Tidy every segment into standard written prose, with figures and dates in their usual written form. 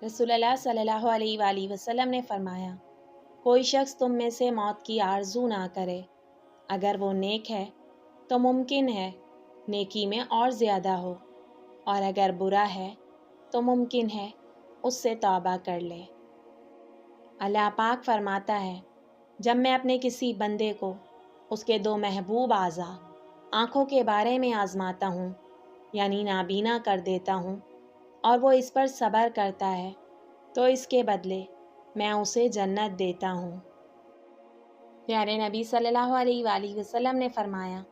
رسول اللہ صلی اللہ علیہ وآلہ وسلم نے فرمایا، کوئی شخص تم میں سے موت کی آرزو نہ کرے، اگر وہ نیک ہے تو ممکن ہے نیکی میں اور زیادہ ہو، اور اگر برا ہے تو ممکن ہے اس سے توبہ کر لے۔ اللہ پاک فرماتا ہے، جب میں اپنے کسی بندے کو اس کے دو محبوب اعضاء آنکھوں کے بارے میں آزماتا ہوں، یعنی نابینا کر دیتا ہوں، اور وہ اس پر صبر کرتا ہے تو اس کے بدلے میں اسے جنت دیتا ہوں۔ پیارے نبی صلی اللہ علیہ وآلہ وسلم نے فرمایا،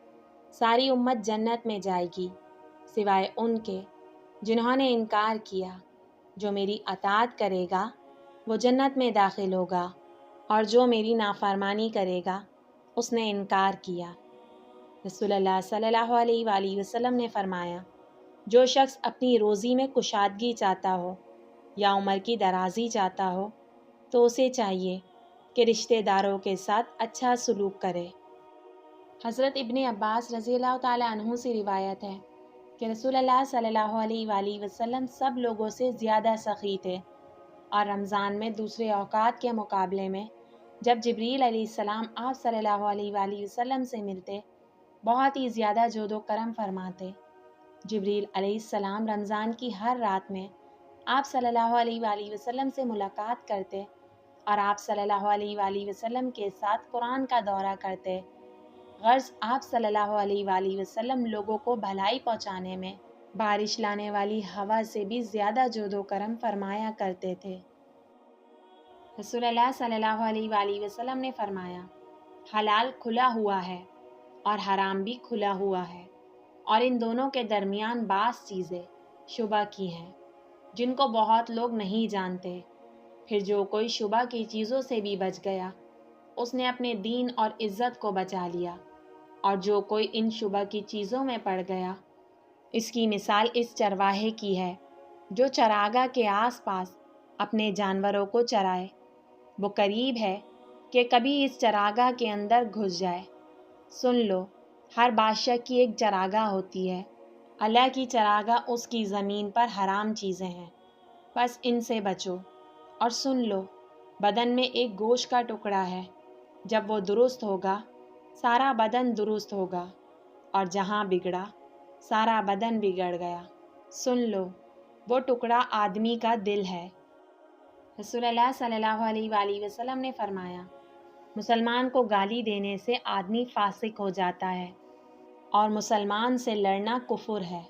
ساری امت جنت میں جائے گی سوائے ان کے جنہوں نے انکار کیا۔ جو میری اطاعت کرے گا وہ جنت میں داخل ہوگا، اور جو میری نافرمانی کرے گا اس نے انکار کیا۔ رسول اللہ صلی اللہ علیہ وآلہ وسلم نے فرمایا، جو شخص اپنی روزی میں کشادگی چاہتا ہو یا عمر کی درازی چاہتا ہو تو اسے چاہیے کہ رشتہ داروں کے ساتھ اچھا سلوک کرے۔ حضرت ابن عباس رضی اللہ تعالیٰ عنہ سے روایت ہے کہ رسول اللہ صلی اللہ علیہ وآلہ وسلم سب لوگوں سے زیادہ سخی تھے، اور رمضان میں دوسرے اوقات کے مقابلے میں جب جبریل علیہ السلام آپ صلی اللہ علیہ وآلہ وسلم سے ملتے بہت ہی زیادہ جود و کرم فرماتے۔ جبریل علیہ السلام رمضان کی ہر رات میں آپ صلی اللہ علیہ وآلہ وسلم سے ملاقات کرتے اور آپ صلی اللہ علیہ وآلہ وسلم کے ساتھ قرآن کا دورہ کرتے۔ غرض آپ صلی اللہ علیہ وآلہ وسلم لوگوں کو بھلائی پہنچانے میں بارش لانے والی ہوا سے بھی زیادہ جود و کرم فرمایا کرتے تھے۔ رسول اللہ صلی اللہ علیہ وآلہ وسلم نے فرمایا، حلال کھلا ہوا ہے اور حرام بھی کھلا ہوا ہے، اور ان دونوں کے درمیان بعض چیزیں شبہ کی ہیں جن کو بہت لوگ نہیں جانتے۔ پھر جو کوئی شبہ کی چیزوں سے بھی بچ گیا اس نے اپنے دین اور عزت کو بچا لیا، اور جو کوئی ان شبہ کی چیزوں میں پڑ گیا اس کی مثال اس چرواہے کی ہے جو چراگاہ کے آس پاس اپنے جانوروں کو چرائے۔ وہ قریب ہے کہ کبھی اس چراگاہ کے اندر گھس جائے۔ سن لو، ہر بادشاہ کی ایک چراگاہ ہوتی ہے۔ اللہ کی چراگاہ اس کی زمین پر حرام چیزیں ہیں، بس ان سے بچو۔ اور سن لو، بدن میں ایک گوشت کا ٹکڑا ہے، جب وہ درست ہوگا سارا بدن درست ہوگا، اور جہاں بگڑا سارا بدن بگڑ گیا۔ سن لو، وہ ٹکڑا آدمی کا دل ہے۔ رسول اللہ صلی اللہ علیہ وآلہ وسلم نے فرمایا، مسلمان کو گالی دینے سے آدمی فاسق ہو جاتا ہے، اور مسلمان سے لڑنا کفر ہے۔